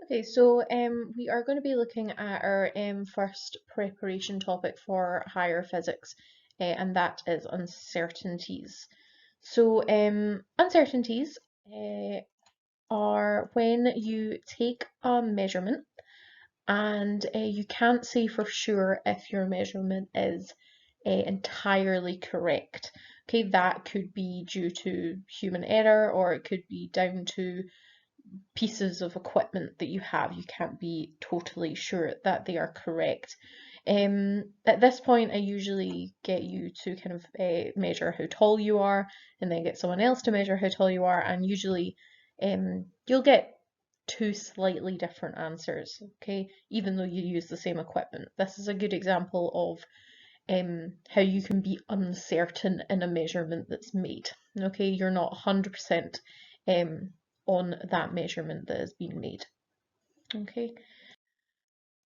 Okay, so we are going to be looking at our first preparation topic for higher physics, and that is uncertainties. So uncertainties are when you take a measurement and you can't say for sure if your measurement is entirely correct. Okay, that could be due to human error, or it could be down to pieces of equipment that you have. You can't be totally sure that they are correct. At this point, I usually get you to kind of measure how tall you are, and then get someone else to measure how tall you are, and usually you'll get two slightly different answers, okay, even though you use the same equipment. This is a good example of how you can be uncertain in a measurement that's made. Okay, you're not 100% um, on that measurement that is being made. Okay,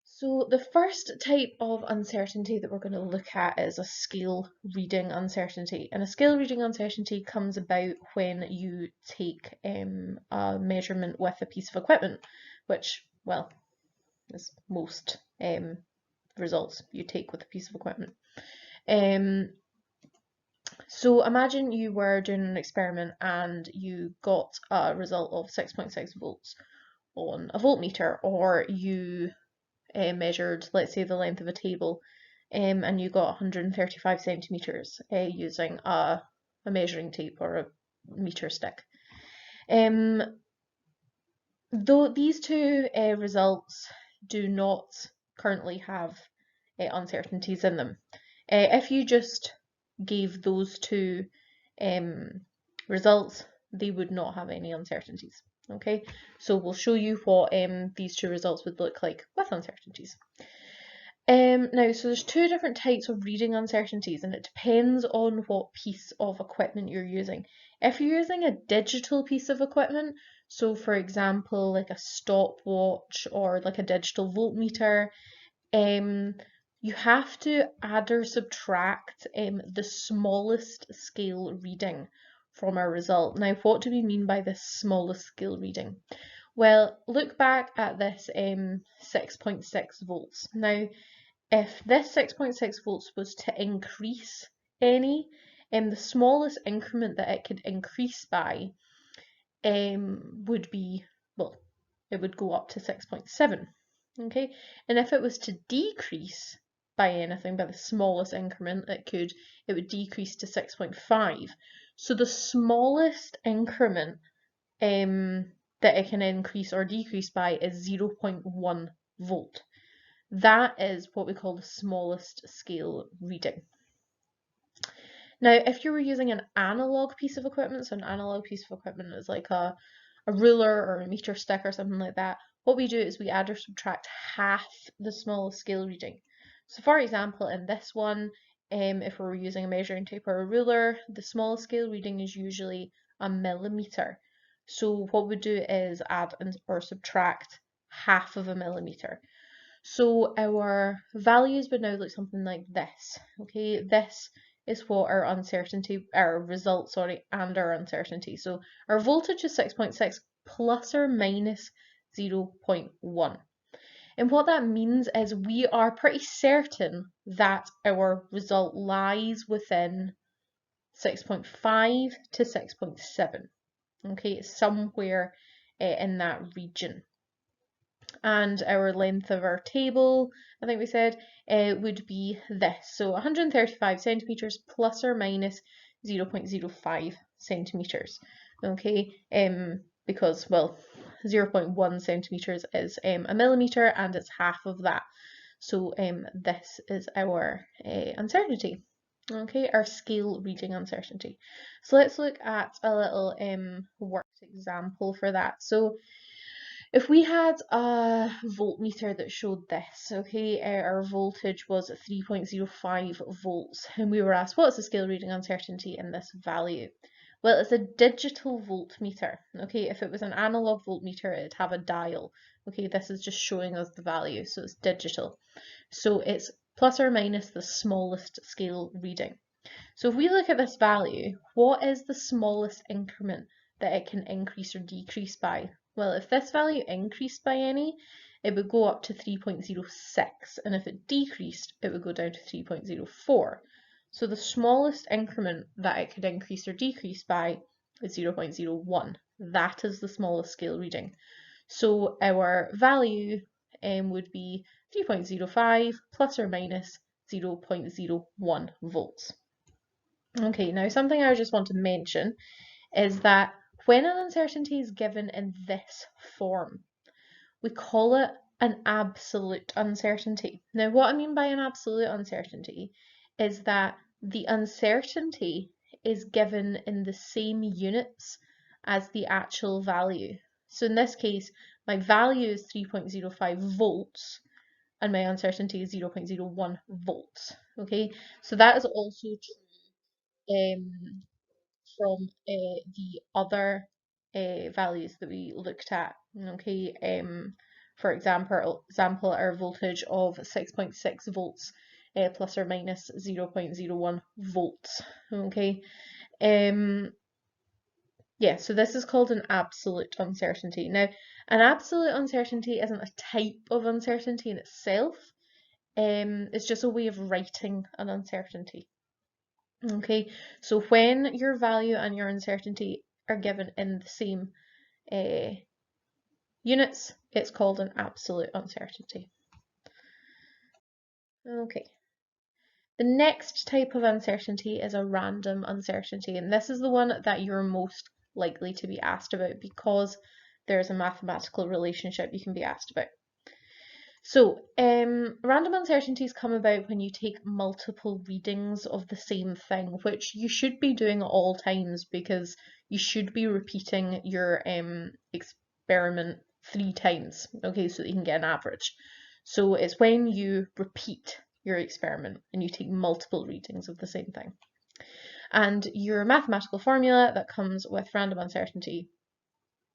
so the first type of uncertainty that we're going to look at is a scale reading uncertainty. And a scale reading uncertainty comes about when you take a measurement with a piece of equipment, which, well, is most results you take with a piece of equipment. So imagine you were doing an experiment and you got a result of 6.6 volts on a voltmeter, or you measured, let's say, the length of a table, and you got 135 centimeters using a measuring tape or a meter stick. Though these two results do not currently have uncertainties in them. If you just gave those two results, they would not have any uncertainties. Okay, so we'll show you what these two results would look like with uncertainties. Now, so there's two different types of reading uncertainties, and it depends on what piece of equipment you're using. If you're using a digital piece of equipment, so for example, like a stopwatch or like a digital voltmeter, you have to add or subtract the smallest scale reading from our result. Now, what do we mean by this smallest scale reading? Well, look back at this 6.6 volts. Now, if this 6.6 volts was to increase any, the smallest increment that it could increase by would be, well, it would go up to 6.7. Okay, and if it was to decrease by anything, by the smallest increment it would decrease to 6.5. So the smallest increment that it can increase or decrease by is 0.1 volt. That is what we call the smallest scale reading. Now, if you were using an analog piece of equipment, so an analog piece of equipment is like a ruler or a meter stick or something like that, what we do is we add or subtract half the smallest scale reading. So for example, in this one, if we were using a measuring tape or a ruler, the smallest scale reading is usually a millimeter. So what we do is add or subtract half of a millimeter. So our values would now look something like this. Okay, this is what our result, sorry, and our uncertainty. So our voltage is 6.6 plus or minus 0.1. And what that means is we are pretty certain that our result lies within 6.5 to 6.7. Okay, somewhere in that region. And our length of our table, I think we said, would be this. So 135 centimeters plus or minus 0.05 centimeters. Okay, because, well, 0.1 centimeters is a millimeter and it's half of that. So this is our uncertainty. Okay, our scale reading uncertainty. So let's look at a little worked example for that. So if we had a voltmeter that showed this, okay, our voltage was at 3.05 volts, and we were asked what's the scale reading uncertainty in this value? Well, it's a digital voltmeter, okay. If it was an analog voltmeter, it'd have a dial. Okay, this is just showing us the value, so it's digital. So it's plus or minus the smallest scale reading. So if we look at this value, what is the smallest increment that it can increase or decrease by? Well, if this value increased by any, it would go up to 3.06, and if it decreased, it would go down to 3.04. So the smallest increment that it could increase or decrease by is 0.01. That is the smallest scale reading. So our value would be 3.05 plus or minus 0.01 volts. Okay, now something I just want to mention is that when an uncertainty is given in this form, we call it an absolute uncertainty. Now, what I mean by an absolute uncertainty is that the uncertainty is given in the same units as the actual value. So in this case, my value is 3.05 volts and my uncertainty is 0.01 volts. Okay, so that is also true from the other values that we looked at. Okay, for example, our voltage of 6.6 volts plus or minus 0.01 volts. Okay, yeah, so this is called an absolute uncertainty. Now, an absolute uncertainty isn't a type of uncertainty in itself. It's just a way of writing an uncertainty. Okay, so when your value and your uncertainty are given in the same units, it's called an absolute uncertainty. Okay. The next type of uncertainty is a random uncertainty, and this is the one that you're most likely to be asked about because there's a mathematical relationship you can be asked about. So, random uncertainties come about when you take multiple readings of the same thing, which you should be doing at all times because you should be repeating your experiment 3 times, okay, so that you can get an average. So it's when you repeat your experiment and you take multiple readings of the same thing. And your mathematical formula that comes with random uncertainty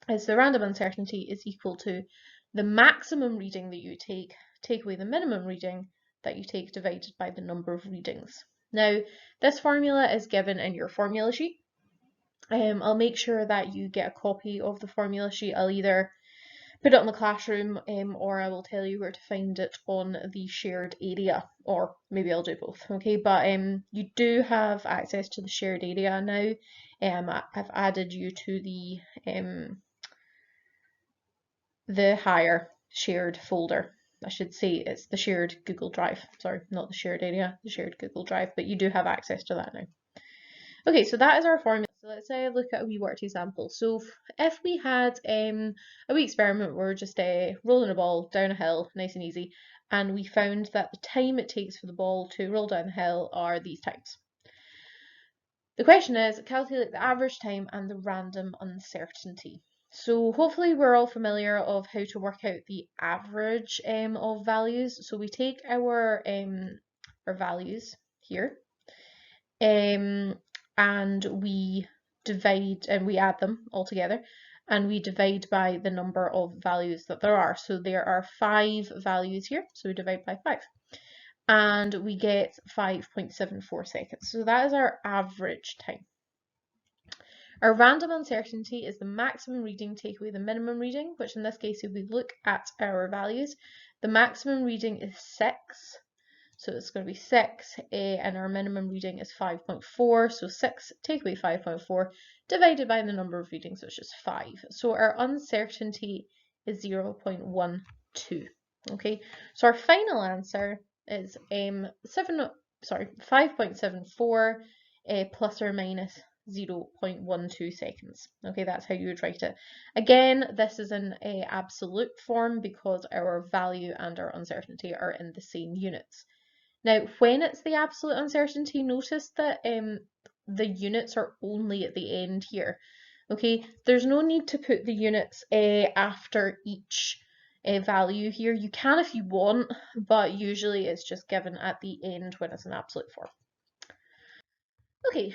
is the random uncertainty is equal to the maximum reading that you take away the minimum reading that you take divided by the number of readings. Now, this formula is given in your formula sheet. I'll make sure that you get a copy of the formula sheet. I'll either put it on the classroom or I will tell you where to find it on the shared area, or maybe I'll do both, okay? But you do have access to the shared area now. I've added you to the higher shared folder. I should say it's the shared Google Drive. Sorry, not the shared area, the shared Google Drive, but you do have access to that now. Okay, so that is our formula. So let's say I look at a wee worked example. So if we had a wee experiment where we're just rolling a ball down a hill, nice and easy, and we found that the time it takes for the ball to roll down the hill are these times. The question is, calculate the average time and the random uncertainty. So hopefully we're all familiar of how to work out the average of values. So we take our values here and we divide and we add them all together and we divide by the number of values that there are. So there are 5 values here, so we divide by 5. And we get 5.74 seconds. So that is our average time. Our random uncertainty is the maximum reading take away the minimum reading, which in this case, if we look at our values, the maximum reading is 6. So it's going to be 6, and our minimum reading is 5.4. So 6 take away 5.4 divided by the number of readings, which is 5. So our uncertainty is 0.12. Okay, so our final answer is 5.74 plus or minus 0.12 seconds. Okay, that's how you would write it. Again, this is in a absolute form because our value and our uncertainty are in the same units. Now, when it's the absolute uncertainty, notice that the units are only at the end here. Okay, there's no need to put the units after each value here. You can if you want, but usually it's just given at the end when it's an absolute form. Okay,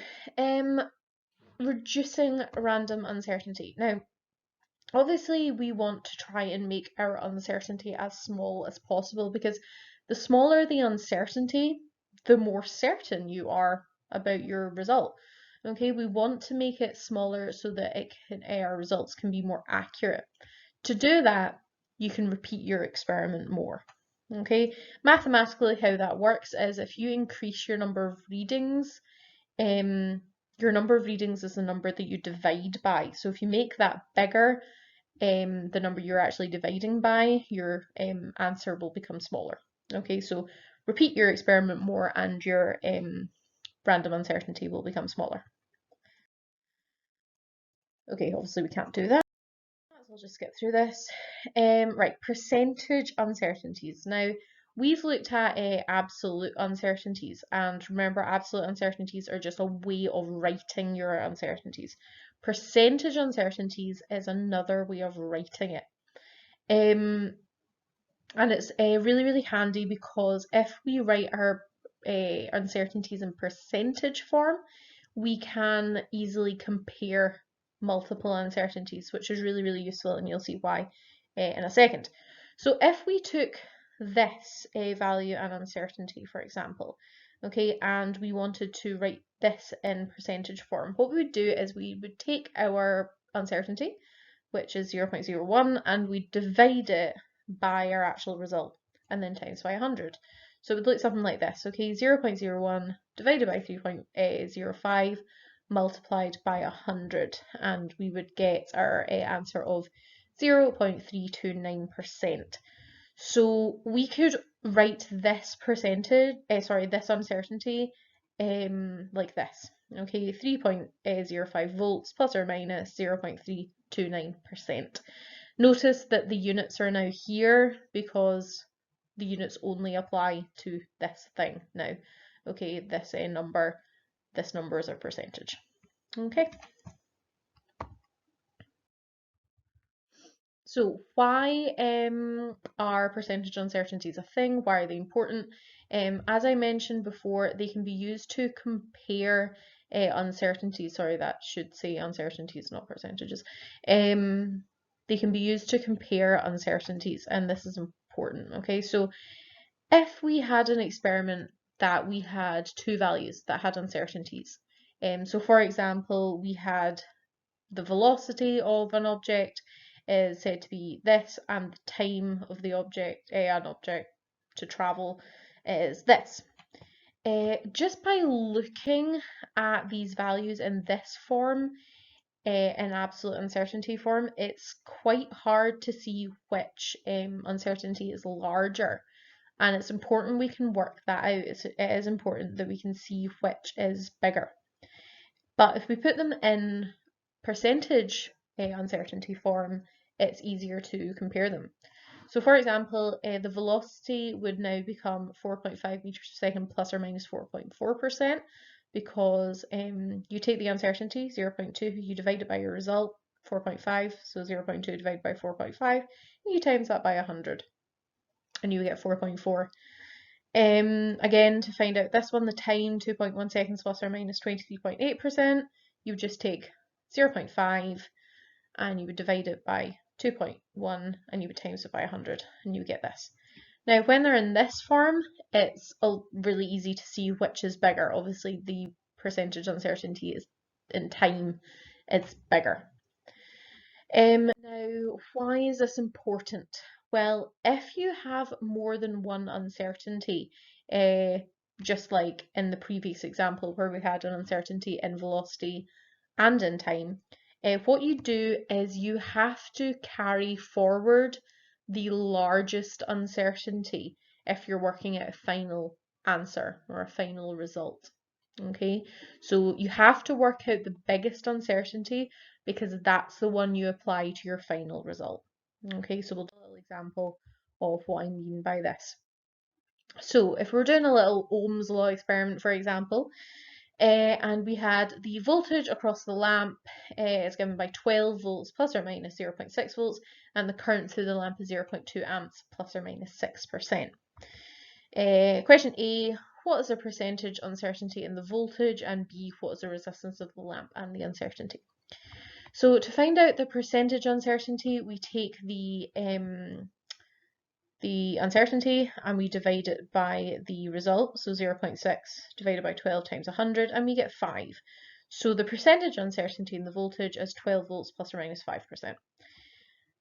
reducing random uncertainty. Now, obviously we want to try and make our uncertainty as small as possible because the smaller the uncertainty, the more certain you are about your result. Okay, we want to make it smaller so that our results can be more accurate. To do that, you can repeat your experiment more. Okay, mathematically how that works is if you increase your number of readings, your number of readings is the number that you divide by. So if you make that bigger, the number you're actually dividing by, your answer will become smaller. Okay, so repeat your experiment more and your random uncertainty will become smaller. Okay, obviously we can't do that. So I'll just skip through this. Right, percentage uncertainties. Now, we've looked at absolute uncertainties, and remember, absolute uncertainties are just a way of writing your uncertainties. Percentage uncertainties is another way of writing it. And it's really, really handy because if we write our uncertainties in percentage form, we can easily compare multiple uncertainties, which is really, really useful, and you'll see why in a second. So if we took this value and uncertainty, for example, okay, and we wanted to write this in percentage form, what we would do is we would take our uncertainty, which is 0.01, and we divide it by our actual result, and then times by 100. So it would look something like this, okay, 0.01 divided by 3.05 multiplied by 100, and we would get our answer of 0.329%. So we could write this this uncertainty like this. Okay, 3.05 volts plus or minus 0.329%. Notice that the units are now here because the units only apply to this thing now. Okay, this number is a percentage. Okay. So why are percentage uncertainties a thing? Why are they important? As I mentioned before, they can be used to compare uncertainties. Sorry, that should say uncertainties, not percentages. They can be used to compare uncertainties, and this is important. Okay, so if we had an experiment that we had two values that had uncertainties, so for example, we had the velocity of an object is said to be this, and the time of the object, an object to travel is this. Just by looking at these values in this form, in absolute uncertainty form, it's quite hard to see which uncertainty is larger. And it's important we can work that out. It is important that we can see which is bigger. But if we put them in percentage uncertainty form, it's easier to compare them. So for example, the velocity would now become 4.5 meters per second plus or minus 4.4% because you take the uncertainty, 0.2, you divide it by your result, 4.5, so 0.2 divided by 4.5, and you times that by 100, and you get 4.4. Again, to find out this one, the time, 2.1 seconds plus or minus 23.8%, you would just take 0.5 and you would divide it by 2.1 and you would times it by 100 and you would get this. Now, when they're in this form, it's really easy to see which is bigger. Obviously, the percentage uncertainty is in time, it's bigger. Now, why is this important? Well, if you have more than one uncertainty, just like in the previous example where we had an uncertainty in velocity and in time, what you do is you have to carry forward the largest uncertainty if you're working at a final answer or a final result. Okay, so you have to work out the biggest uncertainty because that's the one you apply to your final result. Okay, so we'll do a little example of what I mean by this. So if we're doing a little Ohm's law experiment, for example, and we had the voltage across the lamp is given by 12 volts plus or minus 0.6 volts, and the current through the lamp is 0.2 amps plus or minus 6%. Question A, what is the percentage uncertainty in the voltage? And B, what is the resistance of the lamp and the uncertainty? So to find out the percentage uncertainty, we take the uncertainty and we divide it by the result, so 0.6 divided by 12 times 100, and we get 5. So the percentage uncertainty in the voltage is 12 volts plus or minus 5%.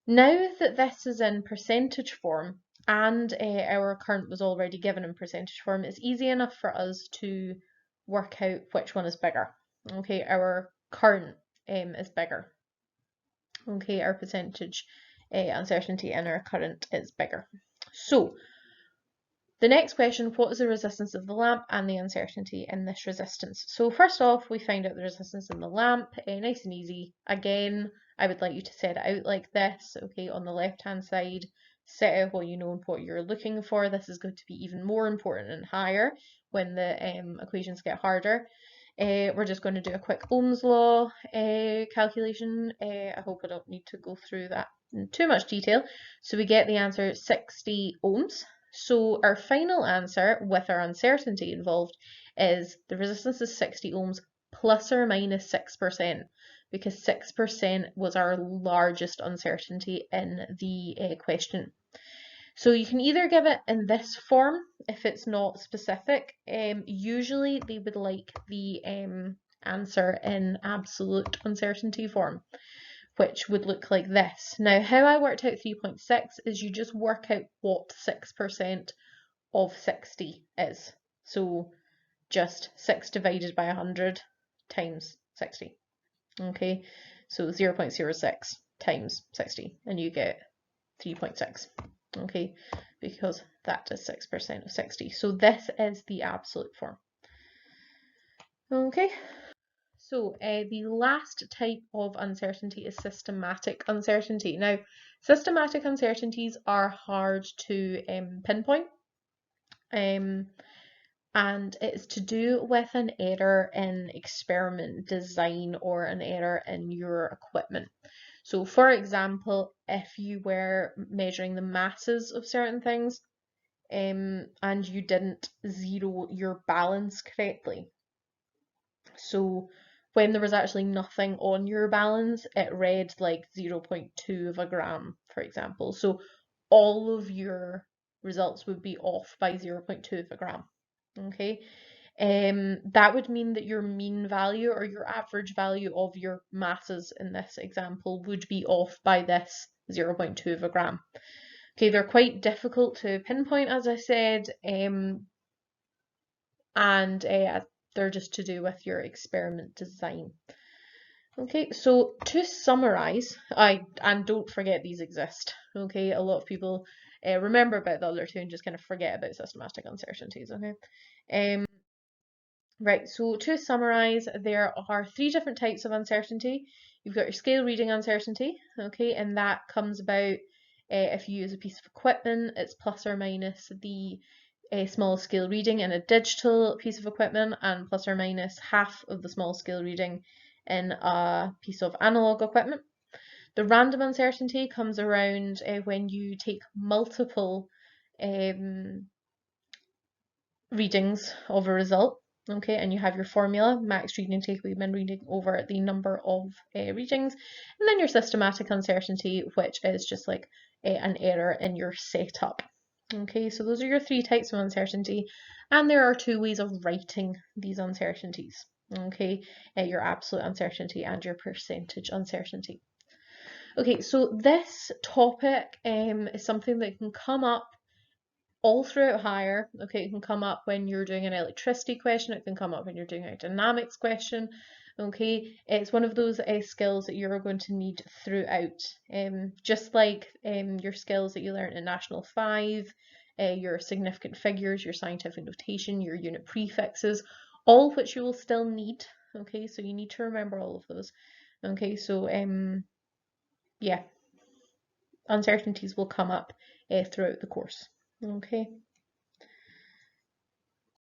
Now that this is in percentage form and our current was already given in percentage form, it's easy enough for us to work out which one is bigger. Okay, our current is bigger. Okay, our percentage uncertainty in our current is bigger. So the next question, what is the resistance of the lamp and the uncertainty in this resistance? So first off, we find out the resistance in the lamp, nice and easy. Again, I would like you to set it out like this, okay, on the left-hand side, set out what you know and what you're looking for. This is going to be even more important and higher when the equations get harder. We're just going to do a quick Ohm's law calculation. I hope I don't need to go through that in too much detail. So we get the answer 60 ohms. So our final answer with our uncertainty involved is the resistance is 60 ohms plus or minus 6%, because 6% was our largest uncertainty in the question. So you can either give it in this form if it's not specific. Usually they would like the answer in absolute uncertainty form, which would look like this. Now, how I worked out 3.6 is you just work out what 6% of 60 is. So just 6 divided by 100 times 60. Okay, so 0.06 times 60, and you get 3.6. Okay, because that is 6% of 60. So this is the absolute form. Okay. So the last type of uncertainty is systematic uncertainty. Now, systematic uncertainties are hard to pinpoint, and it's to do with an error in experiment design or an error in your equipment. So, for example, if you were measuring the masses of certain things, and you didn't zero your balance correctly. So when there was actually nothing on your balance, it read like 0.2 of a gram, for example. So all of your results would be off by 0.2 of a gram. Okay. That would mean that your mean value or your average value of your masses in this example would be off by this 0.2 of a gram. Okay, they're quite difficult to pinpoint, as I said, and they're just to do with your experiment design. Okay, so to summarize, and don't forget these exist. Okay, a lot of people remember about the other two and just kind of forget about systematic uncertainties. Okay, right. So to summarize, there are 3 different types of uncertainty. You've got your scale reading uncertainty. Okay, and that comes about if you use a piece of equipment, it's plus or minus the small scale reading in a digital piece of equipment, and plus or minus half of the small scale reading in a piece of analog equipment. The random uncertainty comes around when you take multiple readings of a result, okay, and you have your formula, max reading, takeaway, min reading over the number of readings, and then your systematic uncertainty, which is just like an error in your setup. Okay, so those are your 3 types of uncertainty, and there are 2 ways of writing these uncertainties. Okay, your absolute uncertainty and your percentage uncertainty. Okay, so this topic is something that can come up all throughout higher. Okay, it can come up when you're doing an electricity question, it can come up when you're doing a dynamics question. Okay, it's one of those skills that you're going to need throughout, just like your skills that you learned in National 5, your significant figures, your scientific notation, your unit prefixes, all of which you will still need. Okay, so you need to remember all of those. Okay, so yeah, uncertainties will come up throughout the course. Okay.